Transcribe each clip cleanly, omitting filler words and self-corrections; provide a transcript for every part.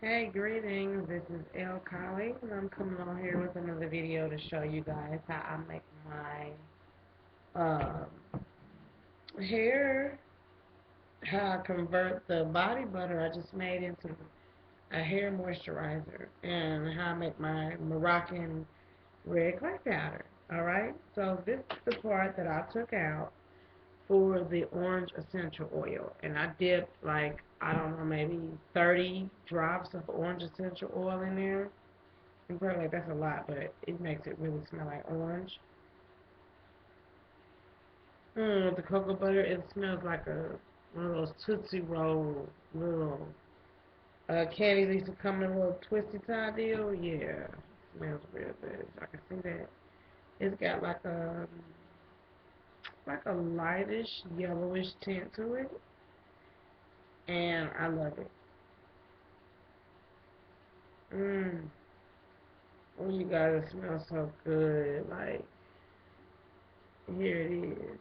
Hey, greetings. This is El Kali, and I'm coming on here with another video to show you guys how I make my hair, how I convert the body butter I just made into a hair moisturizer, and how I make my Moroccan red clay powder. Alright, so this is the part that I took out for the orange essential oil, and I dipped like, I don't know, maybe 30 drops of orange essential oil in there. And probably like that's a lot, but it makes it really smell like orange. With the cocoa butter, it smells like one of those Tootsie Roll little candies that used to come in a little twisty tie deal. Yeah, it smells real good. I can see that. It's got like a lightish yellowish tint to it, and I love it. Mmm. Oh, you guys, it smells so good. Like, here it is.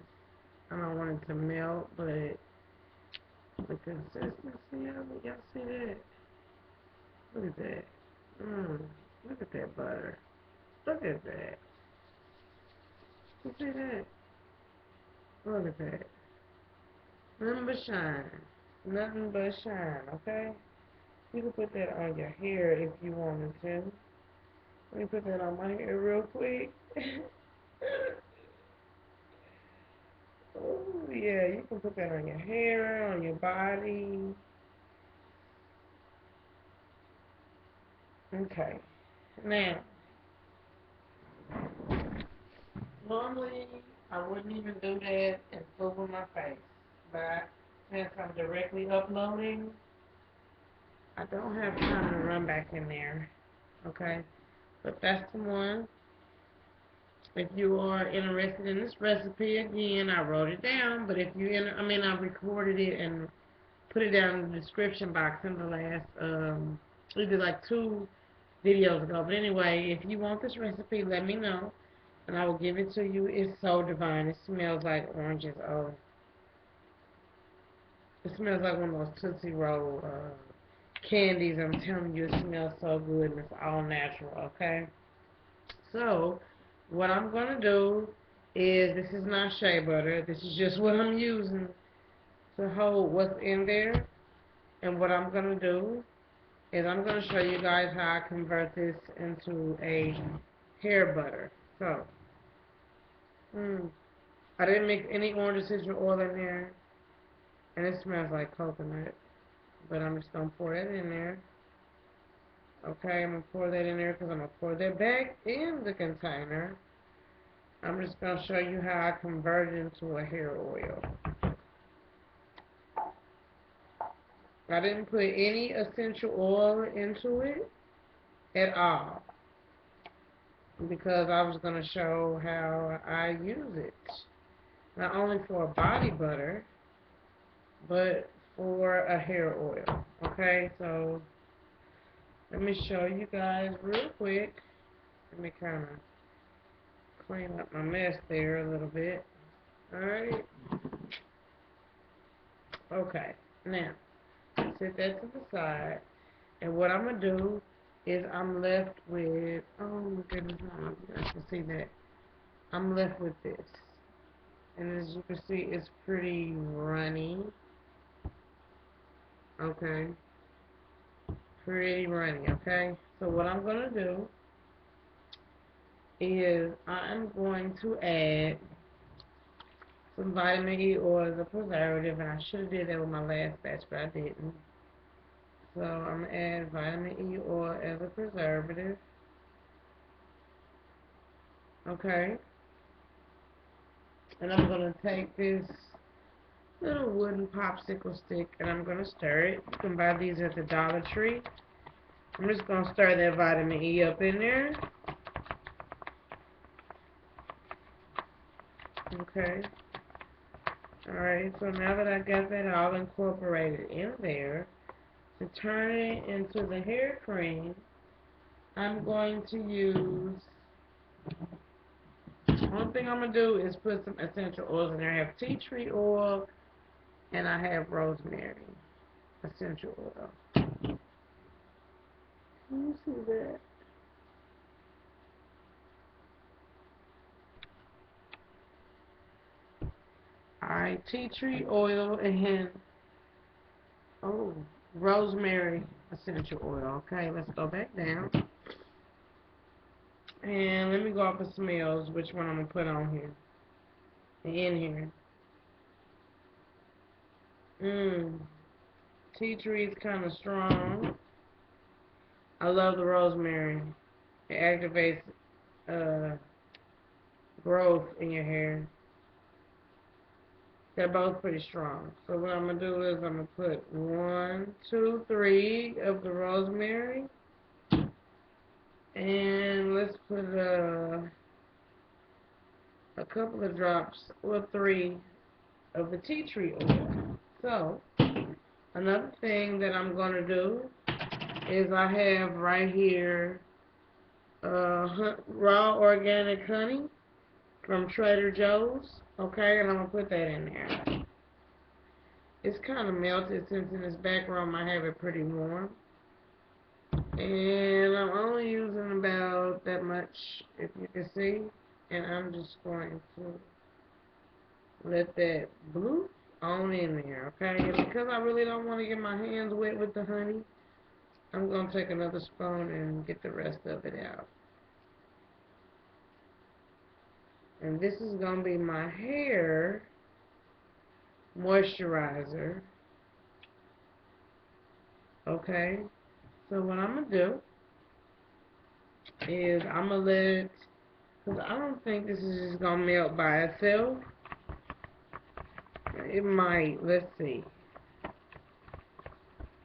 I don't want it to melt, but the consistency of it, y'all see that? Look at that. Mmm. Look at that butter. Look at that. You see that? Look at that. Nothing but shine. Nothing but shine, okay? You can put that on your hair if you wanted to. Let me put that on my hair real quick. Oh, yeah, you can put that on your hair, on your body. Okay. Now, normally, I wouldn't even do that and over my face. But since I'm directly uploading, I don't have time to run back in there. Okay? But that's the one. If you are interested in this recipe, again, I wrote it down. But if you, I recorded it and put it down in the description box in the last, we did like 2 videos ago. But anyway, if you want this recipe, let me know. And I will give it to you. It's so divine. It smells like oranges. Oh, it smells like one of those Tootsie Roll candies. I'm telling you, it smells so good and it's all natural, okay? So, what I'm going to do is, this is not shea butter. This is just what I'm using to hold what's in there. And what I'm going to do is I'm going to show you guys how I convert this into a hair butter. So, I didn't mix any orange essential oil in there. And it smells like coconut. But I'm just going to pour that in there. Okay, I'm going to pour that in there because I'm going to pour that back in the container. I'm just going to show you how I convert it into a hair oil. I didn't put any essential oil into it at all because I was going to show how I use it. Not only for a body butter, but for a hair oil. Okay, so let me show you guys real quick. Let me kind of clean up my mess there a little bit. Alright. Okay. Now, set that to the side. And what I'm going to do is I'm left with, oh my goodness, no, you guys can see that. I'm left with this. And as you can see, it's pretty runny. Okay. Pretty runny, okay? So what I'm going to do is I'm going to add some vitamin E oil as a preservative, and I should have did that with my last batch, but I didn't. So I'm going to add vitamin E oil as a preservative. Okay. And I'm going to take this little wooden popsicle stick and I'm going to stir it. You can buy these at the Dollar Tree. I'm just going to stir that vitamin E up in there. Okay. Alright, so now that I got that all incorporated in there, to turn it into the hair cream, I'm going to use, one thing I'm going to do is put some essential oils in there. I have tea tree oil and I have rosemary essential oil. you see that? Alright, tea tree oil and rosemary essential oil. Okay, let's go back down. And let me go off the smells, which one I'm going to put on here. In here. Tea tree is kind of strong. I love the rosemary. It activates growth in your hair. They're both pretty strong. So what I'm going to do is I'm going to put 1, 2, 3 of the rosemary. And let's put a couple of drops, or 3 of the tea tree oil. So another thing that I'm going to do is I have right here raw organic honey from Trader Joe's. Okay, and I'm going to put that in there. It's kind of melted since in this back room I have it pretty warm. And I'm only using about that much, if you can see. And I'm just going to let that bloop on in there, okay? And because I really don't want to get my hands wet with the honey, I'm going to take another spoon and get the rest of it out. And this is going to be my hair moisturizer. Okay? So what I'm going to do is I'm going to let it, because I don't think this is just going to melt by itself. It might. Let's see.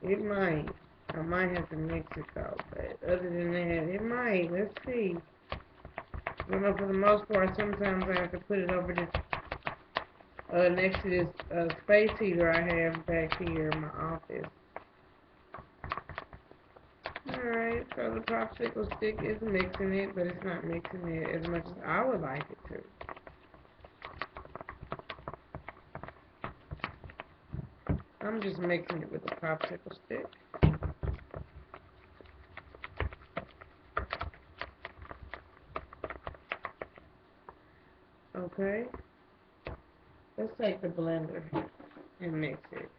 It might. I might have to mix it though, but other than that, it might. Let's see. You know, for the most part, sometimes I have to put it over this, next to this space heater I have back here in my office. Alright, so the popsicle stick is mixing it, but it's not mixing it as much as I would like it to. I'm just mixing it with the popsicle stick. Okay. Let's take the blender and mix it.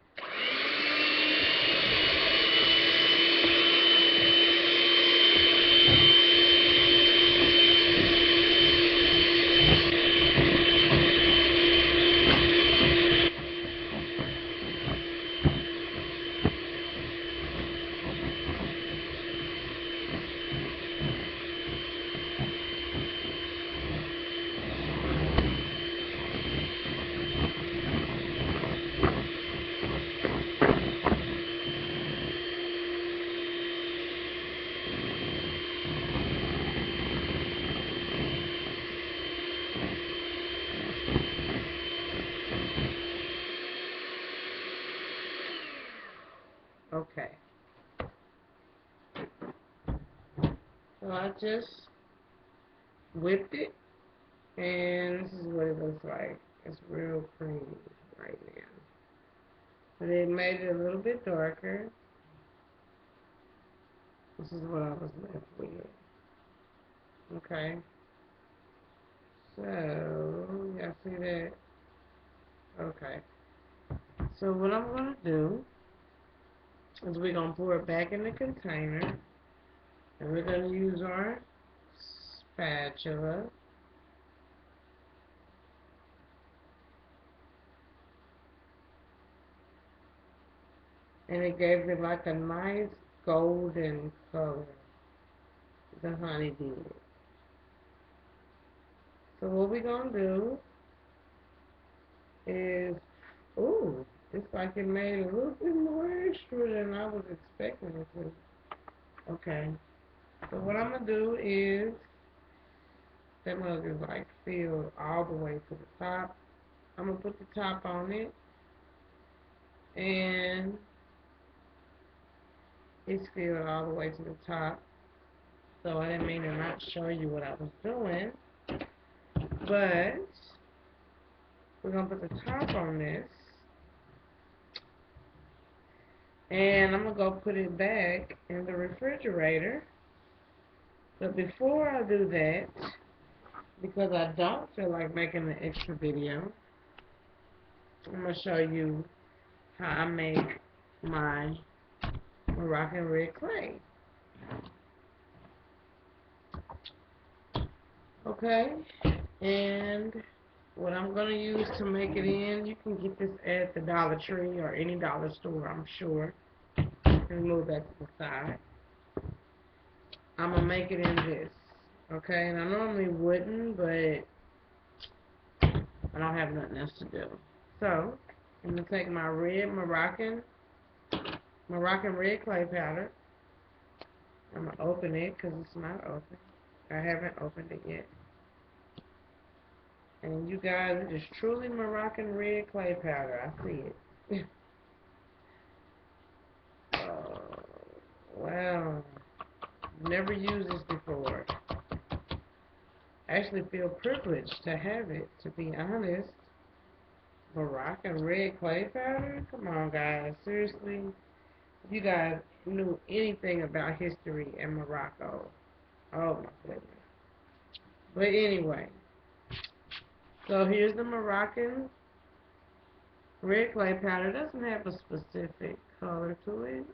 Okay. So I just whipped it, and this is what it looks like. It's real creamy right now. But it made it a little bit darker. This is what I was left with. Okay. So, y'all see that? Okay. So what I'm going to do is we're going to pour it back in the container. And we're going to use our spatula. And it gave it like a nice golden color. The honey did. So what we're going to do is, ooh, it's like it made a little bit more extra than I was expecting it to. Okay. So what I'm going to do is, that mug is like filled all the way to the top. I'm going to put the top on it. And it's filled all the way to the top. So I didn't mean to not show you what I was doing. But we're going to put the top on this. And I'm going to go put it back in the refrigerator But before I do that, because I don't feel like making an extra video, I'm going to show you how I make my Moroccan red clay. Okay, and what I'm going to use to make it in, you can get this at the Dollar Tree or any dollar store, I'm sure. And move that to the side. I'm going to make it in this. Okay, and I normally wouldn't, but I don't have nothing else to do. So, I'm going to take my red Moroccan red clay powder. I'm going to open it because it's not open. I haven't opened it yet. And you guys, it is truly Moroccan red clay powder. I see it. Wow. Never used this before. I actually feel privileged to have it, to be honest. Moroccan red clay powder? Come on, guys. Seriously? If you guys knew anything about history in Morocco. Oh, my goodness. But anyway. So here's the Moroccan red clay powder. It doesn't have a specific color to it.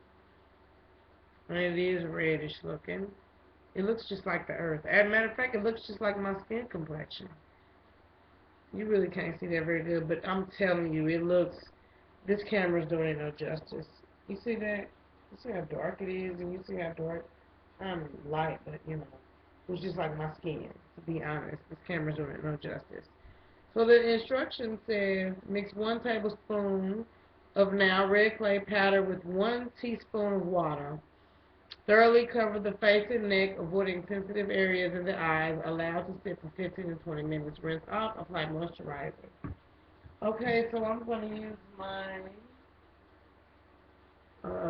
And it is reddish looking. It looks just like the earth. As a matter of fact, it looks just like my skin complexion. You really can't see that very good, but I'm telling you, it looks, this camera's doing it no justice. You see that? You see how dark it is, and you see how dark, I'm light, but you know, it's just like my skin, to be honest. This camera's doing it no justice. So the instructions says, mix 1 tablespoon of now red clay powder with 1 teaspoon of water. Thoroughly cover the face and neck, avoiding sensitive areas in the eyes. Allow to sit for 15 to 20 minutes. Rinse off. Apply moisturizer. Okay, so I'm going to use my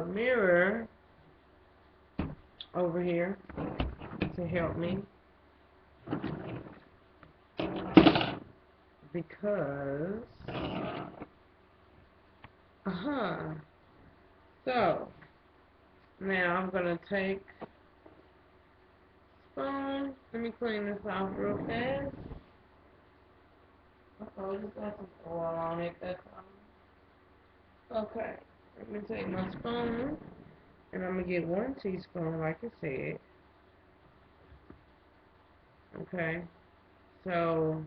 mirror over here to help me because so now I'm going to take spoon. Let me clean this off real fast. Uh-oh, just got some oil on it. That's all. Okay, let me take my spoon, and I'm going to get 1 teaspoon, like I said. Okay, so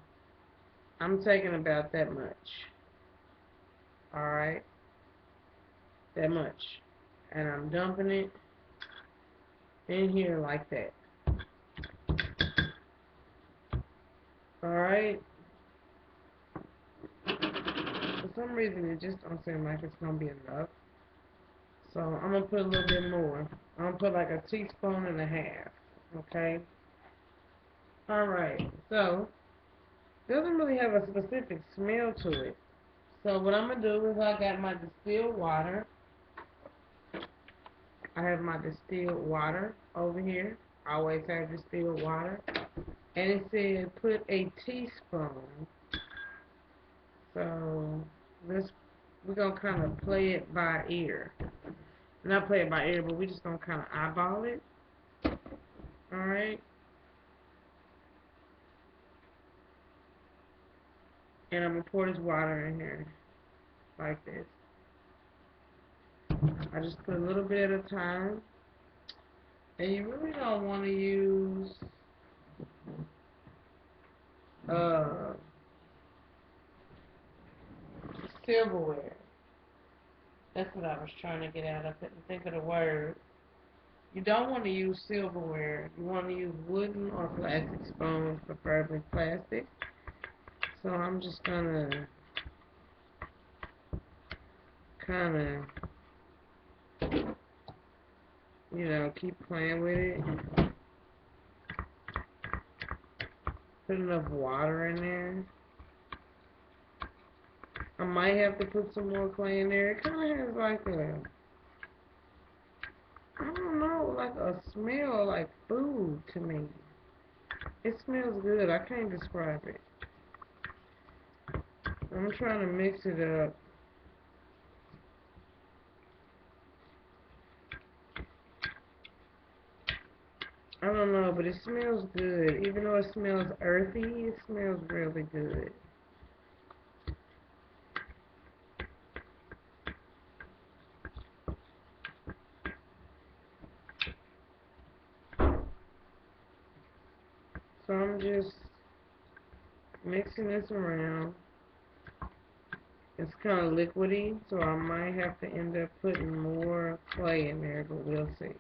I'm taking about that much. Alright, that much. And I'm dumping it in here like that. Alright. For some reason, it just don't seem like it's going to be enough. So I'm going to put a little bit more. I'm going to put like 1.5 teaspoons. Okay? Alright, so it doesn't really have a specific smell to it. So what I'm going to do is I got my distilled water. I have my distilled water over here. I always have distilled water. And it said put 1 teaspoon. So we're going to kind of play it by ear. Not play it by ear, but we're just going to kind of eyeball it. Alright. And I'm going to pour this water in here. Like this. I just put a little bit at a time. And you really don't want to use silverware. That's what I was trying to get at. I couldn't think of the word. You don't want to use silverware. You want to use wooden or plastic spoons, preferably plastic. So I'm just going to kind of, you know, keep playing with it. Put enough water in there. I might have to put some more clay in there. It kind of has like a, I don't know, like a smell like food to me. It smells good. I can't describe it. I'm trying to mix it up. I don't know, but it smells good. Even though it smells earthy, it smells really good. So I'm just mixing this around. It's kind of liquidy, so I might have to end up putting more clay in there, but we'll see.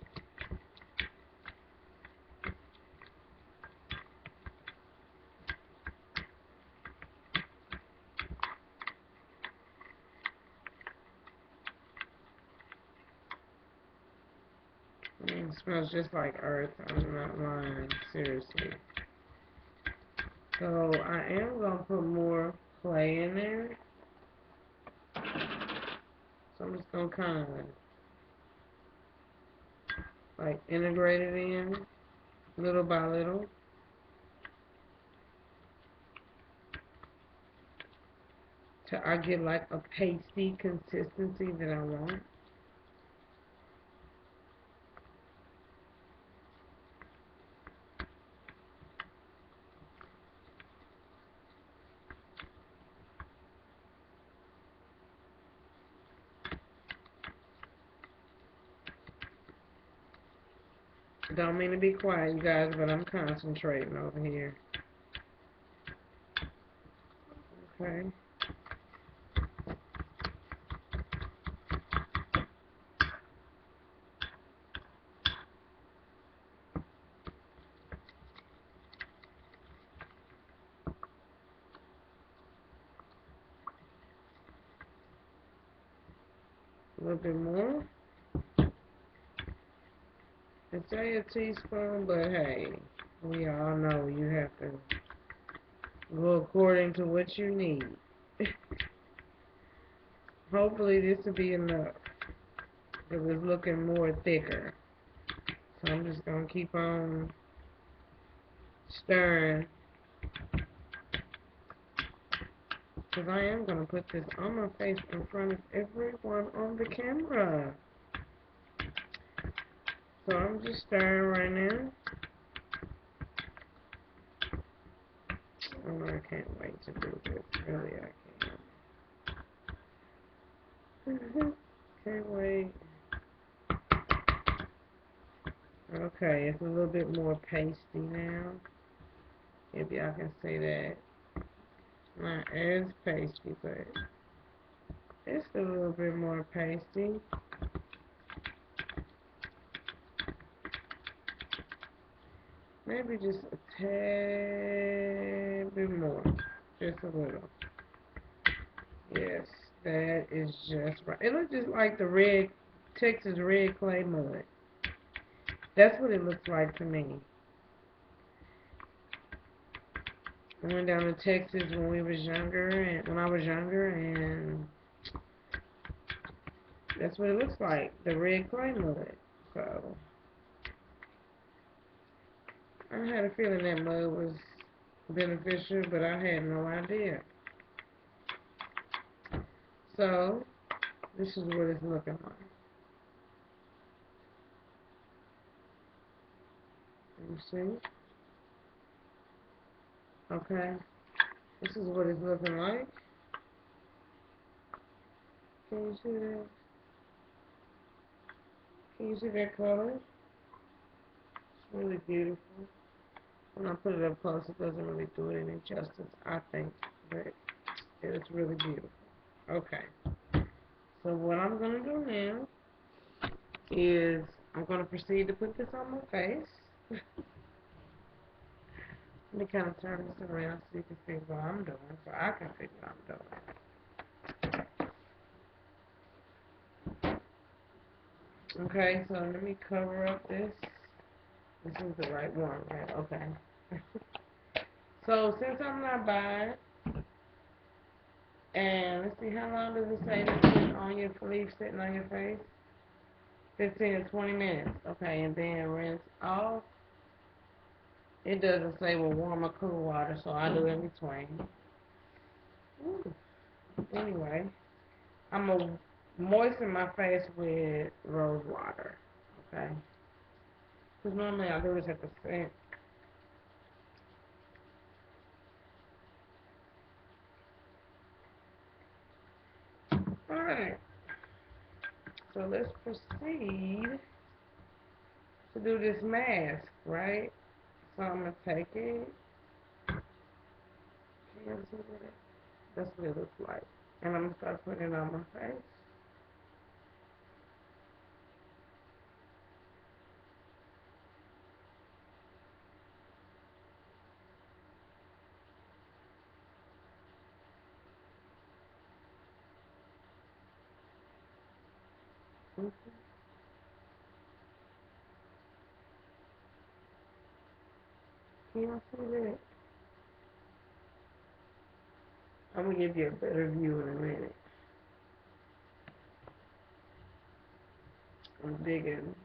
It smells just like earth. I'm not lying, seriously. So I am going to put more clay in there. So I'm just going to kind of like integrate it in little by little. Till I get like a pasty consistency that I want. Don't mean to be quiet, you guys, but I'm concentrating over here. Okay. A little bit more. It's a teaspoon, but hey, we all know you have to go according to what you need. Hopefully this will be enough, because it's looking more thicker. So I'm just going to keep on stirring, because I am going to put this on my face in front of everyone on the camera. So I'm just stirring right now. Oh, I can't wait to do this. Really, I can't. Can't wait. Okay, it's a little bit more pasty now. If y'all can see that. Not as pasty, but it's a little bit more pasty. Maybe just a tad bit more. Just a little. Yes, that is just right. It looks just like the red, Texas red clay mud. That's what it looks like to me. I went down to Texas when we was younger, and when I was younger, and that's what it looks like, the red clay mud. So I had a feeling that mud was beneficial, but I had no idea. So this is what it's looking like. You see? Okay. This is what it's looking like. Can you see that? Can you see that color? It's really beautiful. When I put it up close, it doesn't really do it any justice, I think. But it's really beautiful. Okay. So what I'm going to do now is I'm going to proceed to put this on my face. Let me kind of turn this around so you can see what I'm doing, so I can see what I'm doing. Okay, so let me cover up this. This is the right one, right? Okay. So since I'm not buying, and let's see, how long does it say to sit on your leaf sitting on your face? 15 to 20 minutes. Okay, and then rinse off. It doesn't say with warm or cool water, so I do in between. Ooh. Anyway, I'm going to moisten my face with rose water. Okay. Because normally I do this at the sink. Alright. So let's proceed to do this mask, right? So I'm going to take it. That's what it looks like. And I'm going to start putting it on my face. Can you see that? I'm going to give you a better view in a minute. I'm digging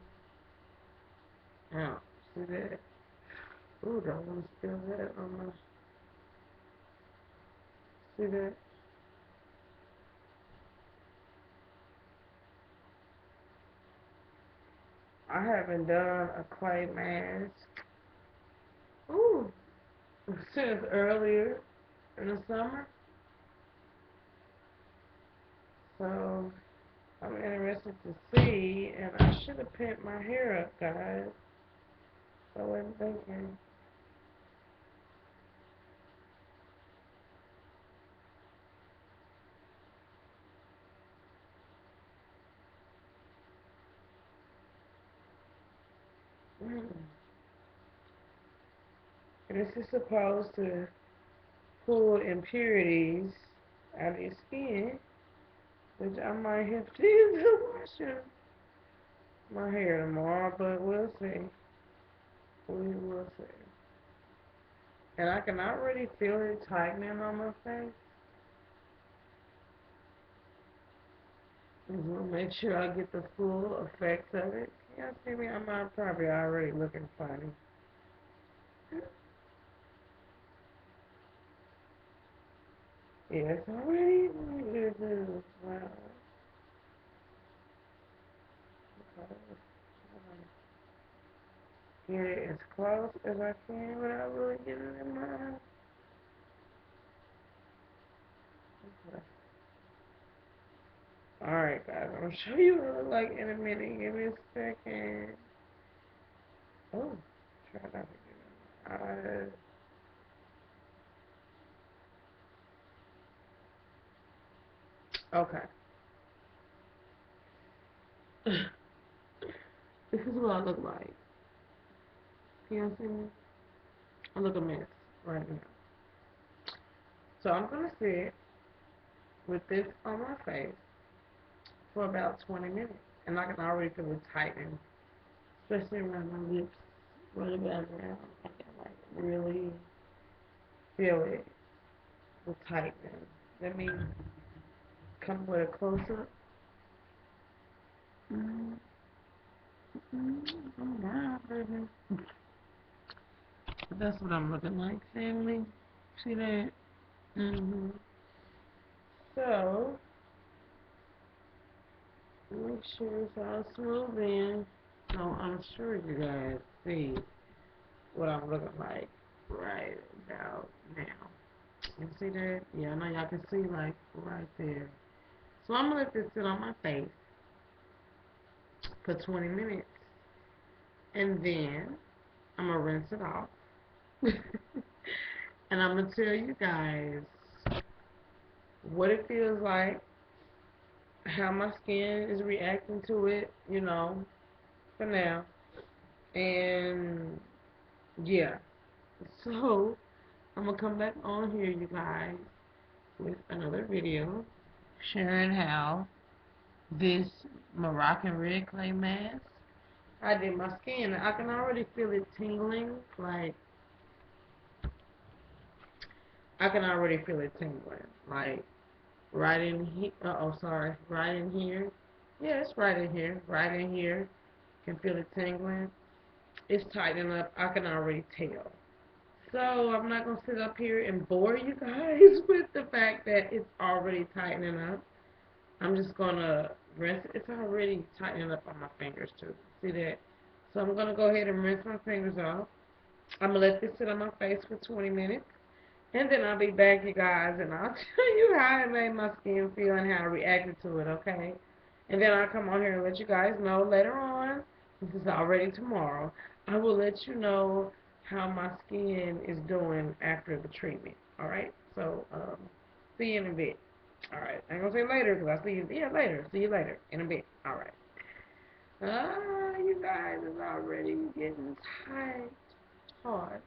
out. See that? Ooh, don't want to spill that on my... See that? I haven't done a clay mask. Ooh, since earlier in the summer. So I'm interested to see, and I should have pinned my hair up, guys. So I wasn't thinking. Mm. This is supposed to pull impurities out of your skin, which I might have to use to wash my hair tomorrow, but we'll see. We will see. And I can already feel it tightening on my face. Make sure I get the full effects of it. Yeah, see me? I'm probably already looking funny. Yes, already. Wow. Get it as close as I can without really getting it in my eye. Okay. Alright, guys, I'm gonna show you what it looks like in a minute. Give me a second. Oh, try not to get in my eyes. Okay. This is what I look like. Can you see me? I look a mess right now. So I'm gonna sit with this on my face for about 20 minutes. And I can already feel it tightening, especially around my lips, right about now. I can like really feel it, the tightening. Let me come with a close up. Oh, wow, baby. That's what I'm looking like, family. See that? Mm-hmm. So, make sure it's all smooth in. So I'm sure you guys see what I'm looking like right about now. You see that? Yeah, I know y'all can see like right there. So I'm gonna let this sit on my face for 20 minutes, and then I'm gonna rinse it off. And I'm gonna tell you guys what it feels like, how my skin is reacting to it, for now. And yeah. So I'm gonna come back on here, you guys, with another video sharing how this Moroccan red clay mask I did my skin. I can already feel it tingling. Like I can already feel it tingling. Like right in here. Sorry. Right in here. Yeah, it's right in here. Right in here. Can feel it tingling. It's tightening up. I can already tell. So I'm not gonna sit up here and bore you guys with the fact that it's already tightening up. I'm just gonna rinse it. It's already tightening up on my fingers too. See that? So I'm going to go ahead and rinse my fingers off. I'm going to let this sit on my face for 20 minutes. And then I'll be back, you guys, and I'll tell you how it made my skin feel and how I reacted to it, okay? And then I'll come on here and let you guys know later on, this is already tomorrow, I will let you know how my skin is doing after the treatment, alright? So, see you in a bit. Alright, I ain't gonna say later because I'll see you, yeah, later. See you later, in a bit. Alright. You guys, it's already getting tight, hard.